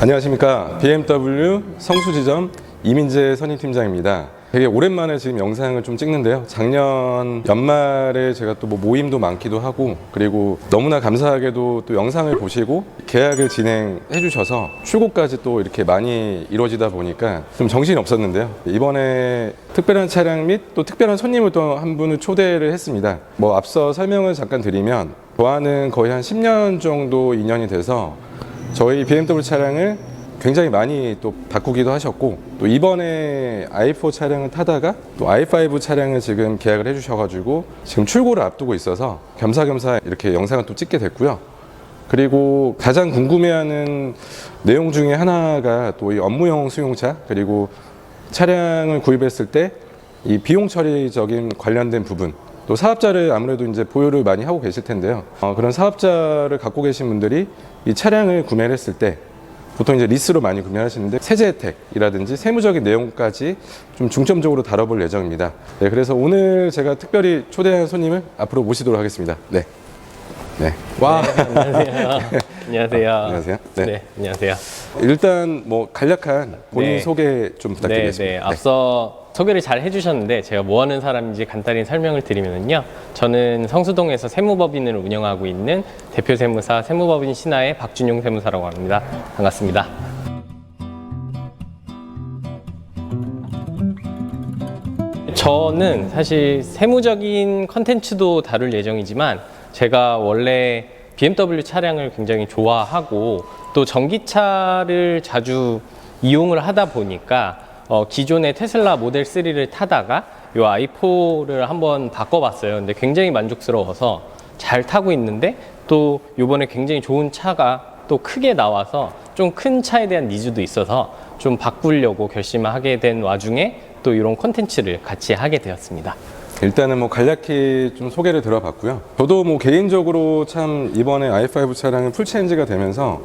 안녕하십니까. BMW 성수지점 이민재 선임팀장입니다. 되게 오랜만에 지금 영상을 좀 찍는데요. 작년 연말에 제가 또 모임도 많기도 하고, 그리고 너무나 감사하게도 또 영상을 보시고 계약을 진행해 주셔서 출고까지 또 이렇게 많이 이루어지다 보니까 좀 정신이 없었는데요. 이번에 특별한 차량 및 또 특별한 손님을 또 한 분을 초대를 했습니다. 앞서 설명을 잠깐 드리면, 저와는 거의 한 10년 정도 인연이 돼서 저희 BMW 차량을 굉장히 많이 또 바꾸기도 하셨고, 또 이번에 i4 차량을 타다가 또 i5 차량을 지금 계약을 해주셔가지고 지금 출고를 앞두고 있어서 겸사겸사 이렇게 영상을 또 찍게 됐고요. 그리고 가장 궁금해하는 내용 중에 하나가 또 이 업무용 수용차, 그리고 차량을 구입했을 때 이 비용 처리적인 관련된 부분, 또 사업자를 아무래도 이제 보유를 많이 하고 계실 텐데요. 그런 사업자를 갖고 계신 분들이 이 차량을 구매를 했을 때 보통 이제 리스로 많이 구매하시는데, 세제 혜택이라든지 세무적인 내용까지 좀 중점적으로 다뤄볼 예정입니다. 네, 그래서 오늘 제가 특별히 초대한 손님을 앞으로 모시도록 하겠습니다. 네. 네. 와. 네, 안녕하세요. 안녕하세요. 안녕하세요. 네. 네, 안녕하세요. 일단 간략한 본인 네. 소개 좀 부탁드리겠습니다. 네. 앞서 소개를 잘 해주셨는데, 제가 뭐 하는 사람인지 간단히 설명을 드리면요. 저는 성수동에서 세무법인을 운영하고 있는 대표 세무사 세무법인 신하의 박준용 세무사라고 합니다. 반갑습니다. 저는 사실 세무적인 컨텐츠도 다룰 예정이지만, 제가 원래 BMW 차량을 굉장히 좋아하고 또 전기차를 자주 이용을 하다 보니까 기존의 테슬라 모델 3를 타다가 이 i4를 한번 바꿔봤어요. 근데 굉장히 만족스러워서 잘 타고 있는데, 또 이번에 굉장히 좋은 차가 또 크게 나와서 좀 큰 차에 대한 니즈도 있어서 좀 바꾸려고 결심을 하게 된 와중에 또 이런 콘텐츠를 같이 하게 되었습니다. 일단은 간략히 좀 소개를 들어봤고요. 저도 개인적으로 참 이번에 i5 차량은 풀체인지가 되면서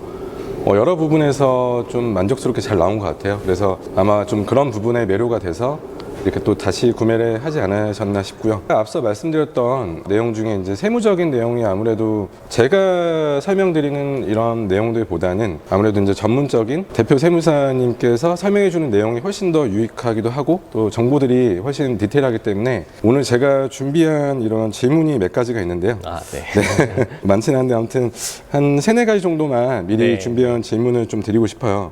여러 부분에서 좀 만족스럽게 잘 나온 것 같아요. 그래서 아마 좀 그런 부분에 매료가 돼서 이렇게 또 다시 구매를 하지 않으셨나 싶고요. 앞서 말씀드렸던 내용 중에 이제 세무적인 내용이 아무래도 제가 설명드리는 이런 내용들보다는 아무래도 이제 전문적인 대표 세무사님께서 설명해 주는 내용이 훨씬 더 유익하기도 하고, 또 정보들이 훨씬 디테일하기 때문에 오늘 제가 준비한 이런 질문이 몇 가지가 있는데요. 네. 많지는 않은데 아무튼 한 3-4가지 정도만 미리 준비한 질문을 좀 드리고 싶어요.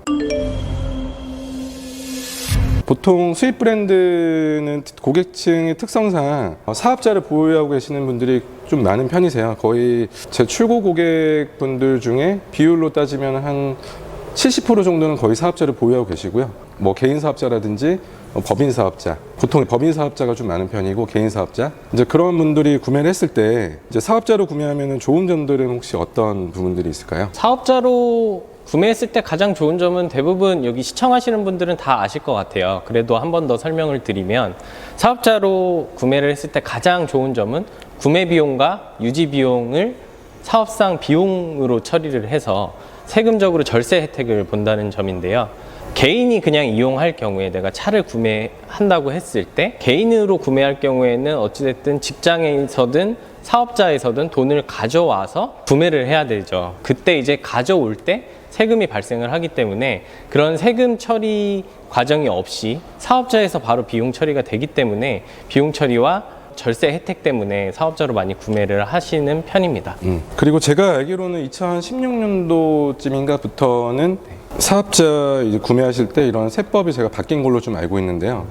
보통 수입 브랜드는 고객층의 특성상 사업자를 보유하고 계시는 분들이 좀 많은 편이세요. 거의 제 출고 고객분들 중에 비율로 따지면 한 70% 정도는 거의 사업자를 보유하고 계시고요. 개인 사업자라든지 법인 사업자, 보통 법인 사업자가 좀 많은 편이고, 개인 사업자, 이제 그런 분들이 구매를 했을 때 이제 사업자로 구매하면 좋은 점들은 혹시 어떤 부분들이 있을까요? 사업자로 구매했을 때 가장 좋은 점은, 대부분 여기 시청하시는 분들은 다 아실 것 같아요. 그래도 한 번 더 설명을 드리면, 사업자로 구매를 했을 때 가장 좋은 점은 구매 비용과 유지 비용을 사업상 비용으로 처리를 해서 세금적으로 절세 혜택을 본다는 점인데요. 개인이 그냥 이용할 경우에, 내가 차를 구매한다고 했을 때 개인으로 구매할 경우에는 어찌됐든 직장에서든 사업자에서든 돈을 가져와서 구매를 해야 되죠. 그때 이제 가져올 때 세금이 발생을 하기 때문에, 그런 세금 처리 과정이 없이 사업자에서 바로 비용 처리가 되기 때문에 비용 처리와 절세 혜택 때문에 사업자로 많이 구매를 하시는 편입니다. 그리고 제가 알기로는 2016년도쯤인가부터는 사업자 이제 구매하실 때 이런 세법이 제가 바뀐 걸로 좀 알고 있는데요.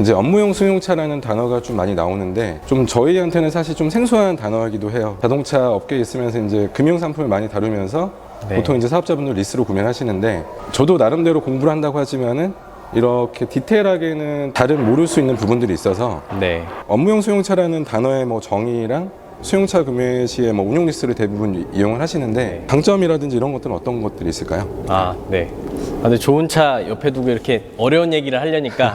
이제 업무용 승용차라는 단어가 좀 많이 나오는데, 좀 저희한테는 사실 좀 생소한 단어이기도 해요. 자동차 업계에 있으면서 이제 금융 상품을 많이 다루면서 보통 이제 사업자분들 리스로 구매를 하시는데, 저도 나름대로 공부를 한다고 하지만은 이렇게 디테일하게는 다른 모를 수 있는 부분들이 있어서, 업무용 수용차라는 단어의 정의랑 수용차 구매 시에 운용 리스를 대부분 이용을 하시는데, 장점이라든지 이런 것들은 어떤 것들이 있을까요? 근데 좋은 차 옆에 두고 이렇게 어려운 얘기를 하려니까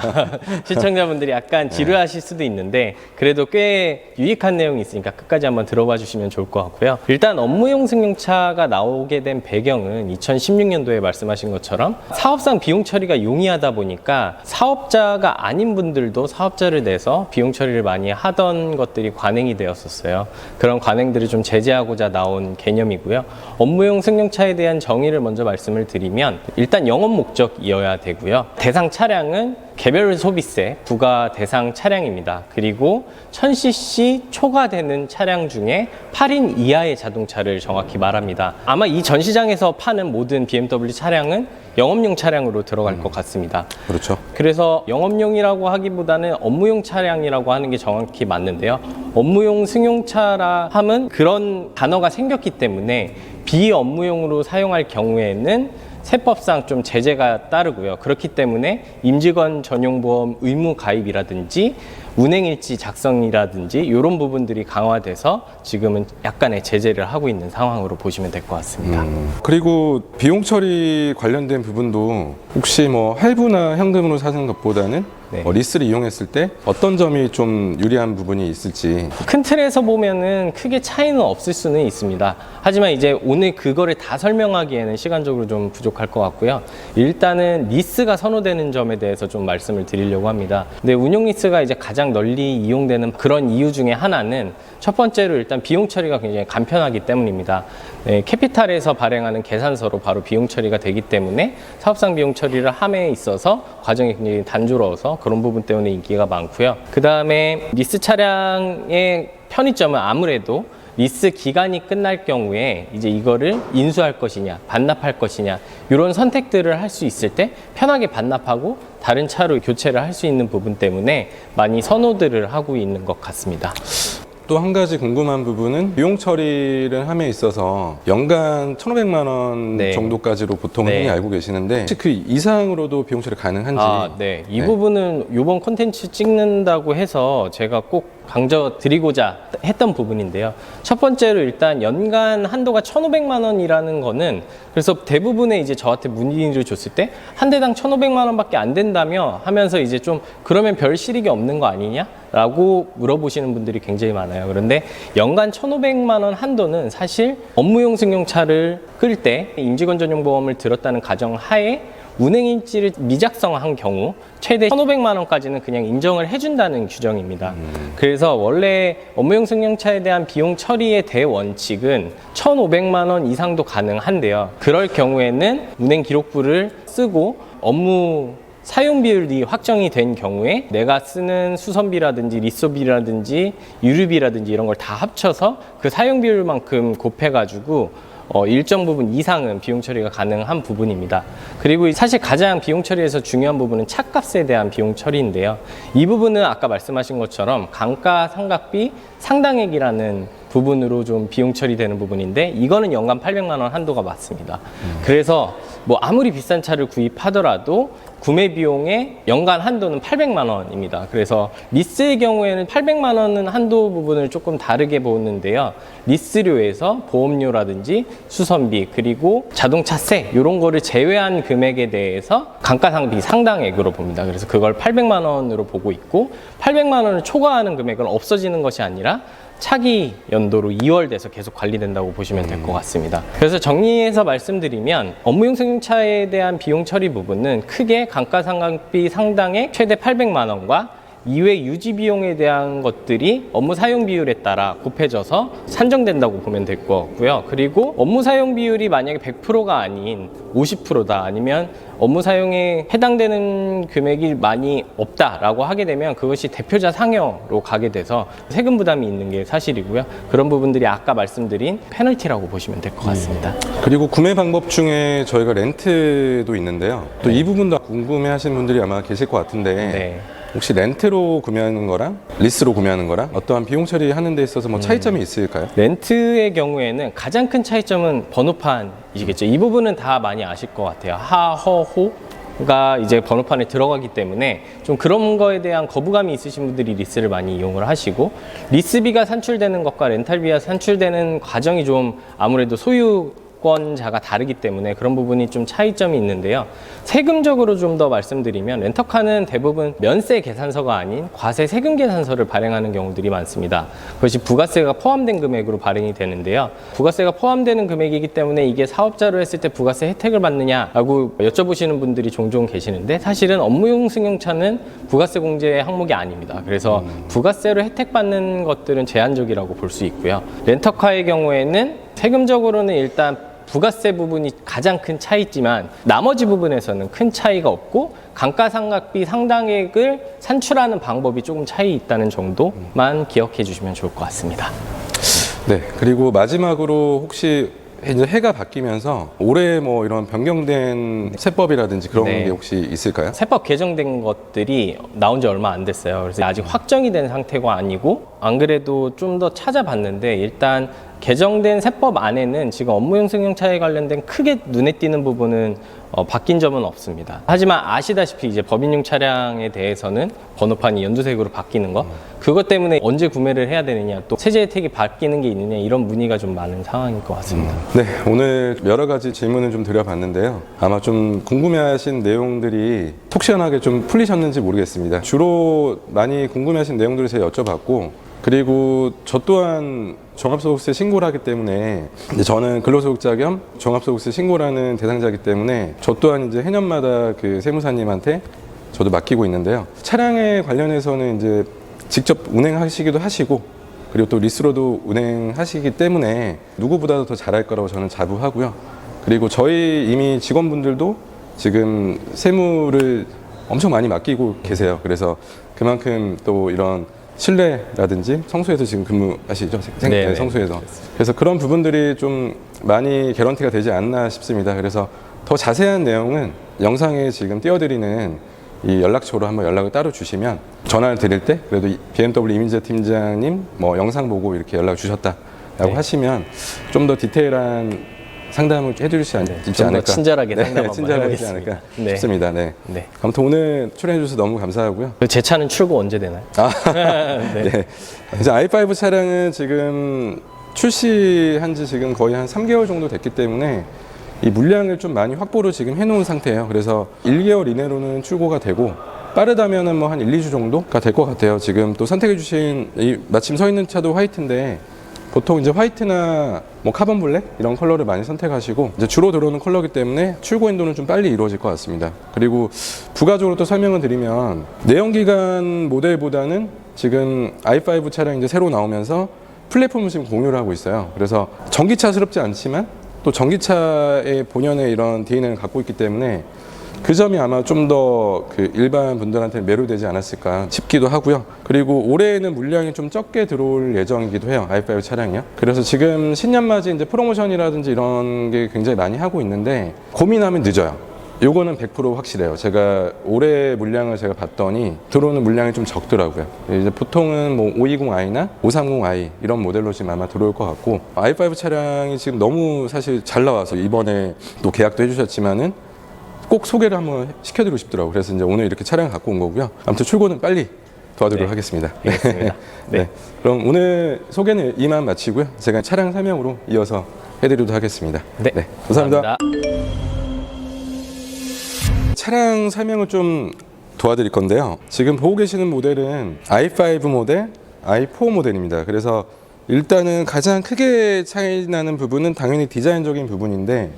시청자분들이 약간 지루하실 수도 있는데 그래도 꽤 유익한 내용이 있으니까 끝까지 한번 들어봐 주시면 좋을 것 같고요. 일단 업무용 승용차가 나오게 된 배경은 2016년도에 말씀하신 것처럼 사업상 비용 처리가 용이하다 보니까 사업자가 아닌 분들도 사업자를 내서 비용 처리를 많이 하던 것들이 관행이 되었었어요. 그런 관행들을 좀 제재하고자 나온 개념이고요. 업무용 승용차에 대한 정의를 먼저 말씀을 드리면 일단 영업 목적이어야 되고요. 대상 차량은 개별 소비세 부과 대상 차량입니다. 그리고 1000cc 초과되는 차량 중에 8인 이하의 자동차를 정확히 말합니다. 아마 이 전시장에서 파는 모든 BMW 차량은 영업용 차량으로 들어갈 것 같습니다. 그렇죠. 그래서 영업용이라고 하기보다는 업무용 차량이라고 하는 게 정확히 맞는데요. 업무용 승용차라 함은 그런 단어가 생겼기 때문에 비업무용으로 사용할 경우에는 세법상 좀 제재가 따르고요. 그렇기 때문에 임직원 전용보험 의무 가입이라든지 운행일지 작성이라든지 이런 부분들이 강화돼서 지금은 약간의 제재를 하고 있는 상황으로 보시면 될 것 같습니다. 그리고 비용 처리 관련된 부분도 혹시 뭐 할부나 현금으로 사는 것보다는 네. 리스를 이용했을 때 어떤 점이 좀 유리한 부분이 있을지. 큰 틀에서 보면은 크게 차이는 없을 수는 있습니다. 하지만 이제 오늘 그거를 다 설명하기에는 시간적으로 좀 부족할 것 같고요. 일단은 리스가 선호되는 점에 대해서 좀 말씀을 드리려고 합니다. 근데 운용 리스가 이제 가장 널리 이용되는 그런 이유 중에 하나는 첫 번째로 일단 비용 처리가 굉장히 간편하기 때문입니다. 네, 캐피탈에서 발행하는 계산서로 바로 비용 처리가 되기 때문에 사업상 비용 처리를 함에 있어서 과정이 굉장히 단조로워서 그런 부분 때문에 인기가 많고요. 그 다음에 리스 차량의 편의점은 아무래도 리스 기간이 끝날 경우에 이제 이거를 인수할 것이냐, 반납할 것이냐 이런 선택들을 할 수 있을 때 편하게 반납하고 다른 차로 교체를 할 수 있는 부분 때문에 많이 선호들을 하고 있는 것 같습니다. 또 한 가지 궁금한 부분은 비용 처리를 함에 있어서 연간 1,500만 원 네. 정도까지로 보통 네. 흔히 알고 계시는데 혹시 그 이상으로도 비용 처리 가능한지. 네. 이 네. 부분은 이번 콘텐츠 찍는다고 해서 제가 꼭 강조드리고자 했던 부분인데요. 첫 번째로 일단 연간 한도가 1,500만 원이라는 거는 그래서 대부분의 이제 저한테 문의를 줬을 때 한 대당 1,500만 원밖에 안 된다며 하면서 이제 좀 그러면 별 실익이 없는 거 아니냐? 라고 물어보시는 분들이 굉장히 많아요. 그런데 연간 1,500만 원 한도는 사실 업무용 승용차를 끌 때 임직원 전용 보험을 들었다는 가정 하에 운행일지를 미작성한 경우 최대 1,500만 원까지는 그냥 인정을 해준다는 규정입니다. 그래서 원래 업무용 승용차에 대한 비용 처리의 대원칙은 1,500만 원 이상도 가능한데요. 그럴 경우에는 운행 기록부를 쓰고 업무 사용 비율이 확정이 된 경우에 내가 쓰는 수선비라든지 리소비라든지 유류비라든지 이런 걸 다 합쳐서 그 사용 비율만큼 곱해가지고 일정 부분 이상은 비용 처리가 가능한 부분입니다. 그리고 사실 가장 비용 처리에서 중요한 부분은 차값에 대한 비용 처리인데요. 이 부분은 아까 말씀하신 것처럼 감가상각비 상당액이라는 부분으로 좀 비용 처리되는 부분인데 이거는 연간 800만 원 한도가 맞습니다. 그래서 뭐 아무리 비싼 차를 구입하더라도 구매 비용의 연간 한도는 800만 원입니다. 그래서 리스의 경우에는 800만 원은 한도 부분을 조금 다르게 보는데요. 리스료에서 보험료라든지 수선비 그리고 자동차세 이런 거를 제외한 금액에 대해서 감가상비 상당액으로 봅니다. 그래서 그걸 800만 원으로 보고 있고 800만 원을 초과하는 금액은 없어지는 것이 아니라 차기 연도로 2월 돼서 계속 관리된다고 보시면 될 것 같습니다. 그래서 정리해서 말씀드리면 업무용 승용차에 대한 비용 처리 부분은 크게 감가상각비 상당액 최대 800만 원과 이외 유지 비용에 대한 것들이 업무 사용 비율에 따라 곱해져서 산정된다고 보면 될 것 같고요. 그리고 업무 사용 비율이 만약에 100%가 아닌 50%다 아니면 업무 사용에 해당되는 금액이 많이 없다라고 하게 되면 그것이 대표자 상여로 가게 돼서 세금 부담이 있는 게 사실이고요. 그런 부분들이 아까 말씀드린 페널티라고 보시면 될 것 같습니다. 그리고 구매 방법 중에 저희가 렌트도 있는데요. 또 이 부분도 궁금해 하시는 분들이 아마 계실 것 같은데 네. 혹시 렌트로 구매하는 거랑 리스로 구매하는 거랑 어떠한 비용 처리하는 데 있어서 뭐 차이점이 있을까요? 렌트의 경우에는 가장 큰 차이점은 번호판이시겠죠. 이 부분은 다 많이 아실 것 같아요. 하, 허, 호가 이제 번호판에 들어가기 때문에 좀 그런 거에 대한 거부감이 있으신 분들이 리스를 많이 이용을 하시고 리스비가 산출되는 것과 렌탈비가 산출되는 과정이 좀 아무래도 소유 조건자가 다르기 때문에 그런 부분이 좀 차이점이 있는데요. 세금적으로 좀 더 말씀드리면 렌터카는 대부분 면세 계산서가 아닌 과세 세금 계산서를 발행하는 경우들이 많습니다. 그것이 부가세가 포함된 금액으로 발행이 되는데요. 부가세가 포함되는 금액이기 때문에 이게 사업자로 했을 때 부가세 혜택을 받느냐라고 여쭤보시는 분들이 종종 계시는데 사실은 업무용 승용차는 부가세 공제 항목이 아닙니다. 그래서 부가세로 혜택받는 것들은 제한적이라고 볼 수 있고요. 렌터카의 경우에는 세금적으로는 일단 부가세 부분이 가장 큰 차이지만 나머지 부분에서는 큰 차이가 없고 감가상각비 상당액을 산출하는 방법이 조금 차이 있다는 정도만 기억해 주시면 좋을 것 같습니다. 네, 그리고 마지막으로 혹시 이제 해가 바뀌면서 올해 뭐 이런 변경된 세법이라든지 그런 네. 게 혹시 있을까요? 세법 개정된 것들이 나온 지 얼마 안 됐어요. 그래서 아직 확정이 된 상태가 아니고 안 그래도 좀 더 찾아봤는데 일단 개정된 세법 안에는 지금 업무용 승용차에 관련된 크게 눈에 띄는 부분은 바뀐 점은 없습니다. 하지만 아시다시피 이제 법인용 차량에 대해서는 번호판이 연두색으로 바뀌는 거 그것 때문에 언제 구매를 해야 되느냐 또 세제 혜택이 바뀌는 게 있느냐 이런 문의가 좀 많은 상황일 것 같습니다. 네, 오늘 여러 가지 질문을 좀 드려봤는데요. 아마 좀 궁금해하신 내용들이 속 시원하게 좀 풀리셨는지 모르겠습니다. 주로 많이 궁금해하신 내용들을 제가 여쭤봤고 그리고 저 또한 종합소득세 신고를 하기 때문에 이제 저는 근로소득자 겸 종합소득세 신고라는 대상자이기 때문에 저 또한 이제 해년마다 그 세무사님한테 저도 맡기고 있는데요. 차량에 관련해서는 이제 직접 운행하시기도 하시고 그리고 또 리스로도 운행하시기 때문에 누구보다도 더 잘할 거라고 저는 자부하고요. 그리고 저희 이미 직원분들도 지금 세무를 엄청 많이 맡기고 계세요. 그래서 그만큼 또 이런 실내라든지 성수에서 지금 근무하시죠? 네, 성수에서. 그래서 그런 부분들이 좀 많이 개런티가 되지 않나 싶습니다. 그래서 더 자세한 내용은 영상에 지금 띄워드리는 이 연락처로 한번 연락을 따로 주시면 전화를 드릴 때 그래도 BMW 이민재 팀장님 뭐 영상 보고 이렇게 연락을 주셨다라고 네. 하시면 좀 더 디테일한 상담을 해드릴 수 있지 좀 더 않을까. 친절하게 상담 한번 친절하게 하지 해보겠습니다. 않을까 네. 싶습니다. 네. 네. 아무튼 오늘 출연해 주셔서 너무 감사하고요. 제 차는 출고 언제 되나요? 네. 네. 이제 i5 차량은 지금 출시한 지 지금 거의 한 3개월 정도 됐기 때문에 이 물량을 좀 많이 확보를 지금 해놓은 상태예요. 그래서 1개월 이내로는 출고가 되고 빠르다면은 뭐 한 1, 2주 정도가 될 것 같아요. 지금 또 선택해 주신 이 마침 서 있는 차도 화이트인데 보통 이제 화이트나 뭐 카본 블랙 이런 컬러를 많이 선택하시고 이제 주로 들어오는 컬러이기 때문에 출고 인도는 좀 빨리 이루어질 것 같습니다. 그리고 부가적으로 또 설명을 드리면 내연기관 모델보다는 지금 i5 차량 이제 새로 나오면서 플랫폼을 지금 공유를 하고 있어요. 그래서 전기차스럽지 않지만 또 전기차의 본연의 이런 DNA를 갖고 있기 때문에 그 점이 아마 좀 더 그 일반 분들한테 매료되지 않았을까 싶기도 하고요. 그리고 올해에는 물량이 좀 적게 들어올 예정이기도 해요. i5 차량이요. 그래서 지금 신년맞이 이제 프로모션이라든지 이런 게 굉장히 많이 하고 있는데 고민하면 늦어요. 요거는 100% 확실해요. 제가 올해 물량을 제가 봤더니 들어오는 물량이 좀 적더라고요. 이제 보통은 뭐 520i나 530i 이런 모델로 지금 아마 들어올 것 같고 i5 차량이 지금 너무 사실 잘 나와서 이번에 또 계약도 해주셨지만은 꼭 소개를 한번 시켜드리고 싶더라고요. 그래서 이제 오늘 이렇게 차량을 갖고 온 거고요. 아무튼 출고는 빨리 도와드리도록 하겠습니다. 알겠습니다. 네. 그럼 오늘 소개는 이만 마치고요. 제가 차량 설명으로 이어서 해드리도록 하겠습니다. 네. 감사합니다. 차량 설명을 좀 도와드릴 건데요. 지금 보고 계시는 모델은 i5 모델, i4 모델입니다. 그래서 일단은 가장 크게 차이 나는 부분은 당연히 디자인적인 부분인데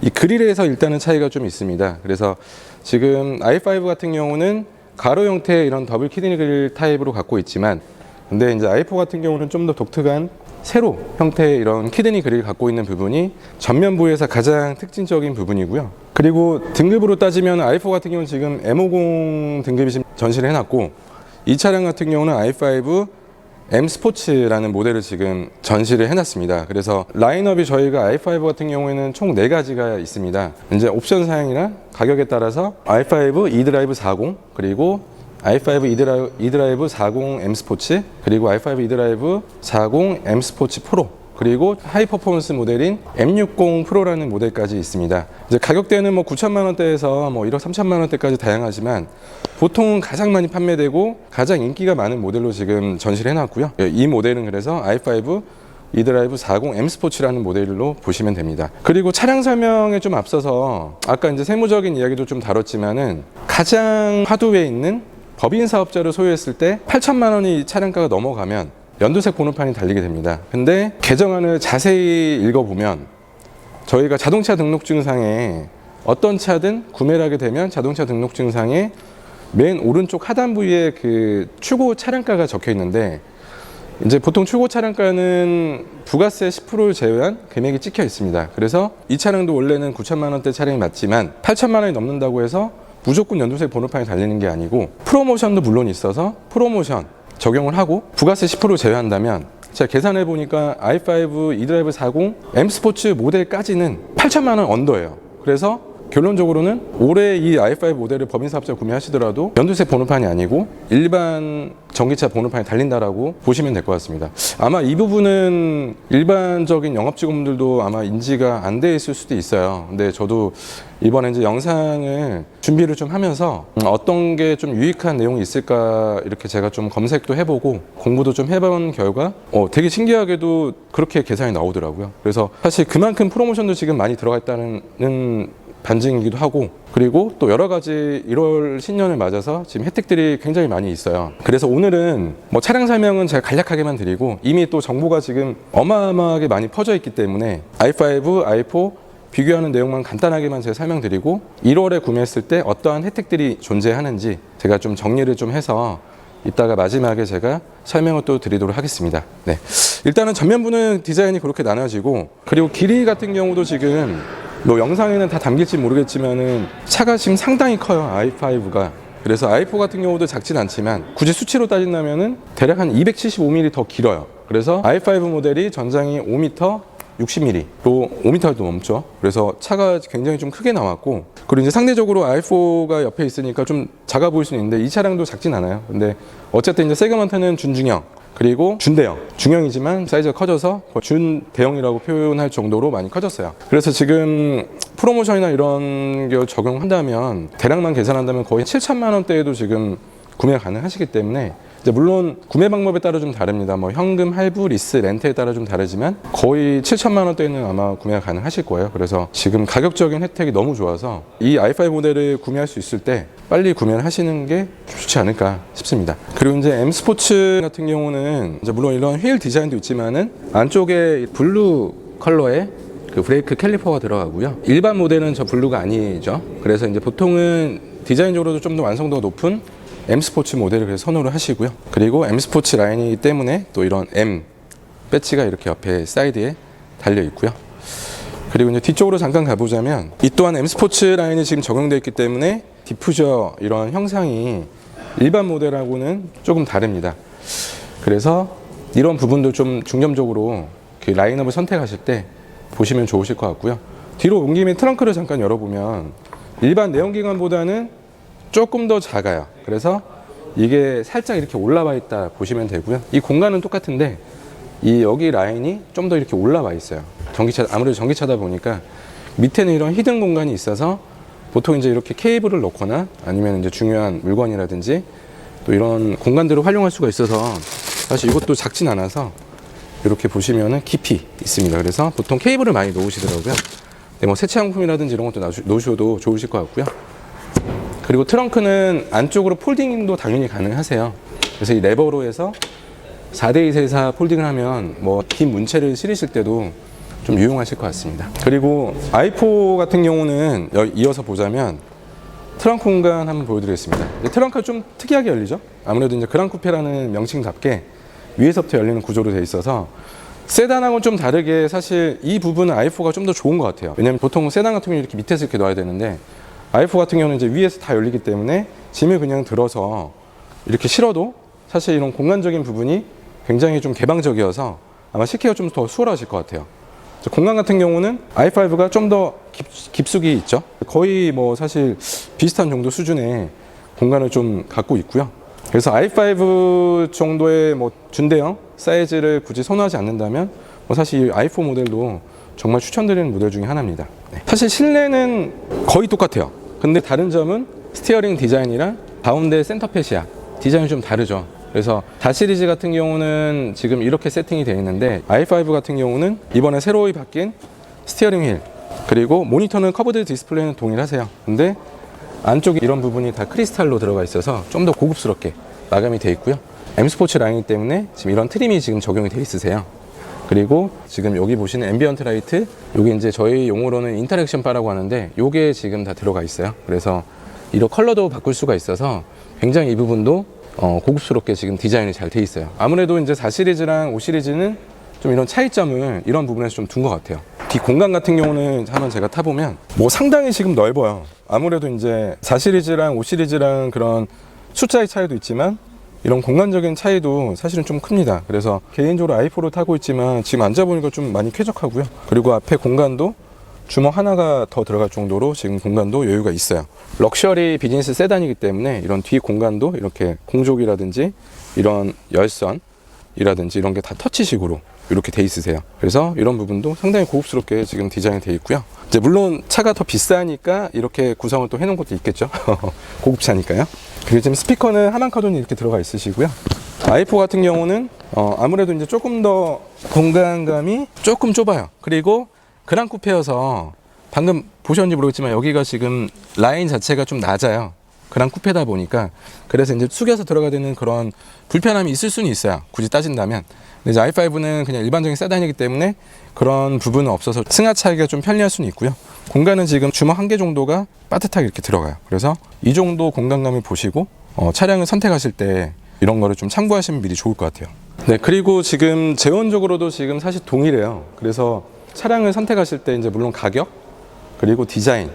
이 그릴에서 일단은 차이가 좀 있습니다. 그래서 지금 i5 같은 경우는 가로 형태의 이런 더블 키드니 그릴 타입으로 갖고 있지만 근데 이제 i4 같은 경우는 좀 더 독특한 세로 형태의 이런 키드니 그릴을 갖고 있는 부분이 전면부에서 가장 특징적인 부분이고요. 그리고 등급으로 따지면 i4 같은 경우는 지금 M50 등급이 지금 전시를 해놨고 이 차량 같은 경우는 i5 M 스포츠라는 모델을 지금 전시를 해놨습니다. 그래서 라인업이 저희가 i5 같은 경우에는 총 4가지가 있습니다. 이제 옵션 사양이나 가격에 따라서 i5 e드라이브 40 그리고 i5 e드라이브 40 M 스포츠 그리고 i5 e드라이브 40 M 스포츠 프로 그리고 하이 퍼포먼스 모델인 M60 프로라는 모델까지 있습니다. 이제 가격대는 뭐 9천만 원대에서 뭐 1억 3천만 원대까지 다양하지만 보통은 가장 많이 판매되고 가장 인기가 많은 모델로 지금 전시를 해놨고요. 이 모델은 그래서 i5 eDrive 40 M 스포츠라는 모델로 보시면 됩니다. 그리고 차량 설명에 좀 앞서서 아까 이제 세무적인 이야기도 좀 다뤘지만은 가장 화두에 있는 법인 사업자를 소유했을 때 8천만 원이 차량가가 넘어가면 연두색 번호판이 달리게 됩니다. 근데 개정안을 자세히 읽어보면 저희가 자동차 등록증상에 어떤 차든 구매를 하게 되면 자동차 등록증상에 맨 오른쪽 하단 부위에 그 출고 차량가가 적혀 있는데 이제 보통 출고 차량가는 부가세 10%를 제외한 금액이 찍혀 있습니다. 그래서 이 차량도 원래는 9천만 원대 차량이 맞지만 8천만 원이 넘는다고 해서 무조건 연두색 번호판이 달리는 게 아니고 프로모션도 물론 있어서 프로모션 적용을 하고 부가세 10% 제외한다면 제가 계산해 보니까 i5 eDrive 40 M 스포츠 모델까지는 8천만 원 언더예요. 그래서 결론적으로는 올해 이 i5 모델을 법인 사업자 구매하시더라도 연두색 번호판이 아니고 일반 전기차 번호판이 달린다라고 보시면 될 것 같습니다. 아마 이 부분은 일반적인 영업직원분들도 아마 인지가 안 돼 있을 수도 있어요. 근데 저도 이번에 이제 영상을 준비를 좀 하면서 어떤 게 좀 유익한 내용이 있을까 이렇게 제가 좀 검색도 해보고 공부도 좀 해본 결과 되게 신기하게도 그렇게 계산이 나오더라고요. 그래서 사실 그만큼 프로모션도 지금 많이 들어가 있다는 반증이기도 하고 그리고 또 여러 가지 1월 신년을 맞아서 지금 혜택들이 굉장히 많이 있어요. 그래서 오늘은 뭐 차량 설명은 제가 간략하게만 드리고 이미 또 정보가 지금 어마어마하게 많이 퍼져 있기 때문에 i5, i4 비교하는 내용만 간단하게만 제가 설명드리고 1월에 구매했을 때 어떠한 혜택들이 존재하는지 제가 좀 정리를 좀 해서 이따가 마지막에 제가 설명을 또 드리도록 하겠습니다. 네. 일단은 전면부는 디자인이 그렇게 나눠지고 그리고 길이 같은 경우도 지금 뭐 영상에는 다 담길지 모르겠지만은 차가 지금 상당히 커요. i5가. 그래서 i4 같은 경우도 작진 않지만 굳이 수치로 따진다면은 대략 한 275mm 더 길어요. 그래서 i5 모델이 전장이 5m 60mm로 5m도 넘죠. 그래서 차가 굉장히 좀 크게 나왔고 그리고 이제 상대적으로 i4가 옆에 있으니까 좀 작아 보일 수는 있는데 이 차량도 작진 않아요. 근데 어쨌든 이제 세그먼트는 준중형 그리고 준대형, 중형이지만 사이즈가 커져서 준대형이라고 표현할 정도로 많이 커졌어요. 그래서 지금 프로모션이나 이런 게 적용한다면 대략만 계산한다면 거의 7천만 원대에도 지금 구매가 가능하시기 때문에 이제 물론 구매 방법에 따라 좀 다릅니다. 뭐 현금, 할부, 리스, 렌트에 따라 좀 다르지만 거의 7천만 원대는 아마 구매가 가능하실 거예요. 그래서 지금 가격적인 혜택이 너무 좋아서 이 i5 모델을 구매할 수 있을 때 빨리 구매를 하시는 게 좋지 않을까 싶습니다. 그리고 이제 M 스포츠 같은 경우는 이제 물론 이런 휠 디자인도 있지만은 안쪽에 블루 컬러의 그 브레이크 캘리퍼가 들어가고요. 일반 모델은 저 블루가 아니죠. 그래서 이제 보통은 디자인적으로도 좀 더 완성도가 높은 M 스포츠 모델을 그래서 선호를 하시고요. 그리고 M 스포츠 라인이기 때문에 또 이런 M 배지가 이렇게 옆에 사이드에 달려 있고요. 그리고 이제 뒤쪽으로 잠깐 가보자면 이 또한 M 스포츠 라인이 지금 적용되어 있기 때문에 디퓨저 이런 형상이 일반 모델하고는 조금 다릅니다. 그래서 이런 부분도 좀 중점적으로 그 라인업을 선택하실 때 보시면 좋으실 것 같고요. 뒤로 온 김에 트렁크를 잠깐 열어보면 일반 내연기관보다는 조금 더 작아요. 그래서 이게 살짝 이렇게 올라와 있다 보시면 되고요. 이 공간은 똑같은데 이 여기 라인이 좀 더 이렇게 올라와 있어요. 전기차, 아무래도 전기차다 보니까 밑에는 이런 히든 공간이 있어서 보통 이제 이렇게 케이블을 넣거나 아니면 이제 중요한 물건이라든지 또 이런 공간들을 활용할 수가 있어서 사실 이것도 작진 않아서 이렇게 보시면은 깊이 있습니다. 그래서 보통 케이블을 많이 놓으시더라고요. 네, 뭐 세차용품이라든지 이런 것도 놓으셔도 좋으실 것 같고요. 그리고 트렁크는 안쪽으로 폴딩도 당연히 가능하세요. 그래서 이 레버로 해서 4대2 세사 폴딩을 하면 뭐 긴 문체를 실으실 때도 좀 유용하실 것 같습니다. 그리고 i4 같은 경우는 이어서 보자면 트렁크 공간 한번 보여드리겠습니다. 트렁크가 좀 특이하게 열리죠. 아무래도 이제 그랑 쿠페라는 명칭답게 위에서부터 열리는 구조로 되어 있어서 세단하고는 좀 다르게 사실 이 부분은 i4가 좀 더 좋은 것 같아요. 왜냐면 보통 세단 같은 경우는 이렇게 밑에서 이렇게 놔야 되는데 i4 같은 경우는 이제 위에서 다 열리기 때문에 짐을 그냥 들어서 이렇게 실어도 사실 이런 공간적인 부분이 굉장히 좀 개방적이어서 아마 싣기가 좀 더 수월하실 것 같아요. 공간 같은 경우는 i5가 좀 더 깊숙이 있죠. 거의 뭐 사실 비슷한 정도 수준의 공간을 좀 갖고 있고요. 그래서 i5 정도의 뭐 준대형 사이즈를 굳이 선호하지 않는다면 뭐 사실 이 i4 모델도 정말 추천드리는 모델 중에 하나입니다. 네. 사실 실내는 거의 똑같아요. 근데 다른 점은 스티어링 디자인이랑 가운데 센터 페시아 디자인이 좀 다르죠. 그래서 4 시리즈 같은 경우는 지금 이렇게 세팅이 되어 있는데 i5 같은 경우는 이번에 새로이 바뀐 스티어링 휠 그리고 모니터는 커브드 디스플레이는 동일하세요. 근데 안쪽에 이런 부분이 다 크리스탈로 들어가 있어서 좀 더 고급스럽게 마감이 되어 있고요. M 스포츠 라인이기 때문에 지금 이런 트림이 지금 적용이 되어 있으세요. 그리고 지금 여기 보시는 앰비언트 라이트, 요게 이제 저희 용어로는 인터랙션 바라고 하는데 요게 지금 다 들어가 있어요. 그래서 이런 컬러도 바꿀 수가 있어서 굉장히 이 부분도 고급스럽게 지금 디자인이 잘 돼 있어요. 아무래도 이제 4 시리즈랑 5 시리즈는 좀 이런 차이점을 이런 부분에서 좀 둔 것 같아요. 뒤 공간 같은 경우는 한번 제가 타보면 뭐 상당히 지금 넓어요. 아무래도 이제 4 시리즈랑 5 시리즈랑 그런 숫자의 차이도 있지만 이런 공간적인 차이도 사실은 좀 큽니다. 그래서 개인적으로 i4를 타고 있지만 지금 앉아보니까 좀 많이 쾌적하고요. 그리고 앞에 공간도 주먹 하나가 더 들어갈 정도로 지금 공간도 여유가 있어요. 럭셔리 비즈니스 세단이기 때문에 이런 뒤 공간도 이렇게 공족이라든지 이런 열선이라든지 이런 게 다 터치식으로 이렇게 돼 있으세요. 그래서 이런 부분도 상당히 고급스럽게 지금 디자인이 돼 있고요. 이제 물론 차가 더 비싸니까 이렇게 구성을 또 해놓은 것도 있겠죠. 고급차니까요. 그리고 지금 스피커는 하만카돈이 이렇게 들어가 있으시고요. i4 같은 경우는 아무래도 이제 조금 더 공간감이 조금 좁아요. 그리고 그랑 쿠페여서 방금 보셨는지 모르겠지만 여기가 지금 라인 자체가 좀 낮아요. 그랑 쿠페다 보니까 그래서 이제 숙여서 들어가야 되는 그런 불편함이 있을 수는 있어요. 굳이 따진다면. 근데 이제 i5는 그냥 일반적인 세단이기 때문에 그런 부분은 없어서 승하차기가 좀 편리할 수는 있고요. 공간은 지금 주먹 1개 정도가 빠듯하게 이렇게 들어가요. 그래서 이 정도 공간감을 보시고 차량을 선택하실 때 이런 거를 좀 참고하시면 미리 좋을 것 같아요. 네, 그리고 지금 재원적으로도 지금 사실 동일해요. 그래서 차량을 선택하실 때 이제 물론 가격 그리고 디자인,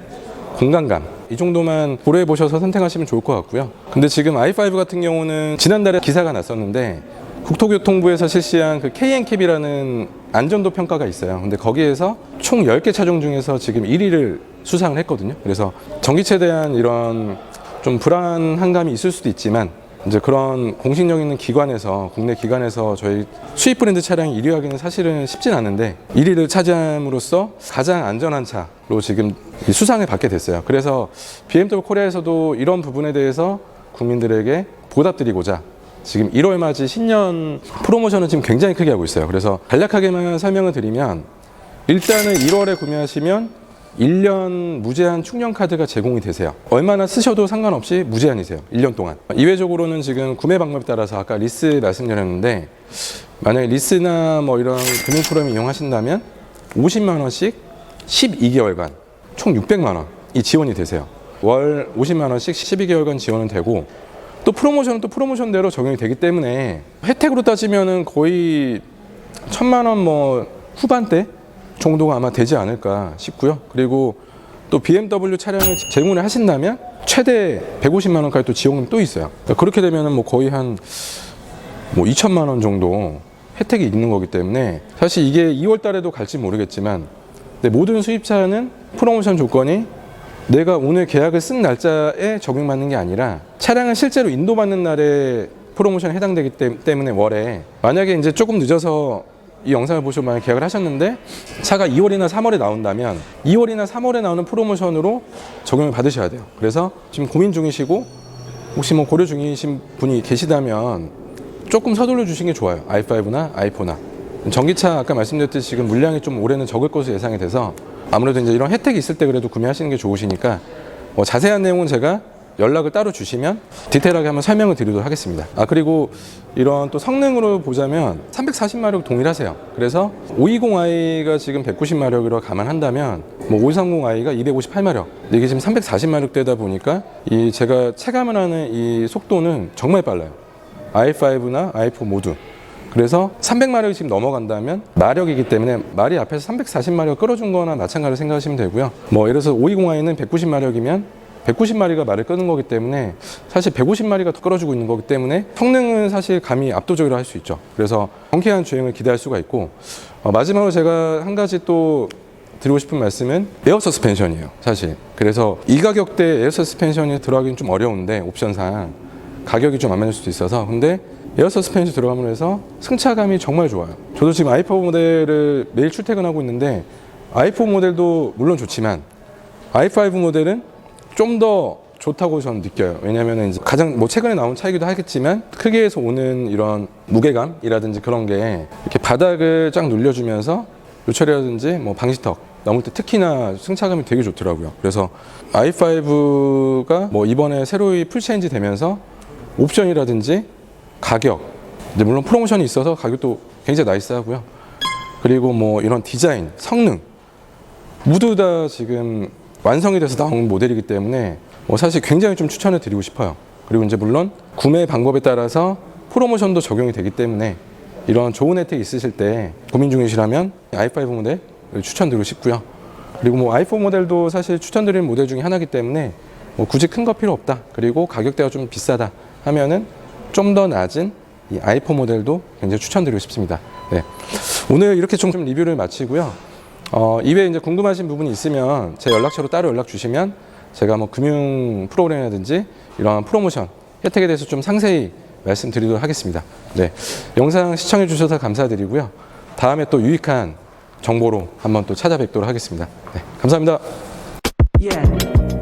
공간감 이 정도만 고려해 보셔서 선택하시면 좋을 것 같고요. 근데 지금 i5 같은 경우는 지난달에 기사가 났었는데 국토교통부에서 실시한 그 KNCAP이라는 안전도 평가가 있어요. 근데 거기에서 총 10개 차종 중에서 지금 1위를 수상을 했거든요. 그래서 전기차에 대한 이런 좀 불안한 감이 있을 수도 있지만 이제 그런 공신력 있는 기관에서 국내 기관에서 저희 수입 브랜드 차량 1위 하기는 사실은 쉽진 않은데 1위를 차지함으로써 가장 안전한 차로 지금 수상을 받게 됐어요. 그래서 BMW 코리아에서도 이런 부분에 대해서 국민들에게 보답드리고자 지금 1월 맞이 신년 프로모션을 지금 굉장히 크게 하고 있어요. 그래서 간략하게만 설명을 드리면 일단은 1월에 구매하시면 1년 무제한 충전 카드가 제공이 되세요. 얼마나 쓰셔도 상관없이 무제한이세요. 1년 동안. 이외적으로는 지금 구매 방법에 따라서 아까 리스 말씀드렸는데 만약에 리스나 뭐 이런 금융 프로그램 이용하신다면 50만 원씩 12개월간 총 600만 원이 지원이 되세요. 월 50만 원씩 12개월간 지원은 되고 또 프로모션은 또 프로모션대로 적용이 되기 때문에 혜택으로 따지면은 거의 1000만 원 뭐 후반대 정도가 아마 되지 않을까 싶고요. 그리고 또 BMW 차량을 제공을 하신다면 최대 150만 원까지 또 지원금이 또 있어요. 그러니까 그렇게 되면은 뭐 거의 한 뭐 2천만 원 정도 혜택이 있는 거기 때문에 사실 이게 2월 달에도 갈지 모르겠지만 근데 모든 수입차는 프로모션 조건이 내가 오늘 계약을 쓴 날짜에 적용받는 게 아니라 차량을 실제로 인도받는 날에 프로모션에 해당되기 때문에 월에 만약에 이제 조금 늦어서 이 영상을 보시고 만약 계약을 하셨는데 차가 2월이나 3월에 나온다면 2월이나 3월에 나오는 프로모션으로 적용을 받으셔야 돼요. 그래서 지금 고민 중이시고 혹시 뭐 고려 중이신 분이 계시다면 조금 서둘러 주시는 게 좋아요. i5나 i4나 전기차 아까 말씀드렸듯이 지금 물량이 좀 올해는 적을 것으로 예상이 돼서 아무래도 이제 이런 혜택이 있을 때 그래도 구매하시는 게 좋으시니까 뭐 자세한 내용은 제가 연락을 따로 주시면 디테일하게 한번 설명을 드리도록 하겠습니다. 그리고 이런 또 성능으로 보자면 340마력 동일하세요. 그래서 520i가 지금 190마력으로 감안한다면 뭐 530i가 258마력 이게 지금 340마력대다 보니까 이 제가 체감을 하는 이 속도는 정말 빨라요. i5나 i4 모두. 그래서 300마력이 지금 넘어간다면 마력이기 때문에 말이 앞에서 340마력 끌어준 거나 마찬가지로 생각하시면 되고요. 뭐 예를 들어서 520i는 190마력이면 190마리가 말을 끄는 거기 때문에 사실 150마리가 더 끌어주고 있는 거기 때문에 성능은 사실 감히 압도적으로 할 수 있죠. 그래서 경쾌한 주행을 기대할 수가 있고 마지막으로 제가 한 가지 또 드리고 싶은 말씀은 에어 서스펜션이에요. 사실 그래서 이 가격대에 에어 서스펜션이 들어가기는 좀 어려운데 옵션상 가격이 좀 안 맞을 수도 있어서 근데 에어 서스펜션 들어가면 해서 승차감이 정말 좋아요. 저도 지금 i4 모델을 매일 출퇴근하고 있는데 i4 모델도 물론 좋지만 i5 모델은 좀 더 좋다고 저는 느껴요. 왜냐하면 이제 가장 뭐 최근에 나온 차이기도 하겠지만 크기에서 오는 이런 무게감이라든지 그런 게 이렇게 바닥을 쫙 눌려주면서 요철이라든지 뭐 방지턱 넘을 때 특히나 승차감이 되게 좋더라고요. 그래서 i5가 뭐 이번에 새로이 풀체인지 되면서 옵션이라든지 가격, 이제 물론 프로모션이 있어서 가격도 굉장히 나이스하고요. 그리고 뭐 이런 디자인, 성능 모두 다 지금 완성이 돼서 나온 모델이기 때문에 뭐 사실 굉장히 좀 추천을 드리고 싶어요. 그리고 이제 물론 구매 방법에 따라서 프로모션도 적용이 되기 때문에 이런 좋은 혜택이 있으실 때 고민 중이시라면 i5 모델 추천드리고 싶고요. 그리고 뭐 i4 모델도 사실 추천드리는 모델 중에 하나이기 때문에 뭐 굳이 큰 거 필요 없다. 그리고 가격대가 좀 비싸다 하면은 좀 더 낮은 이 i4 모델도 굉장히 추천드리고 싶습니다. 네. 오늘 이렇게 좀 리뷰를 마치고요. 이외에 이제 궁금하신 부분이 있으면 제 연락처로 따로 연락 주시면 제가 뭐 금융 프로그램이라든지 이러한 프로모션 혜택에 대해서 좀 상세히 말씀드리도록 하겠습니다. 네. 영상 시청해 주셔서 감사드리고요. 다음에 또 유익한 정보로 한번 또 찾아뵙도록 하겠습니다. 네. 감사합니다. Yeah.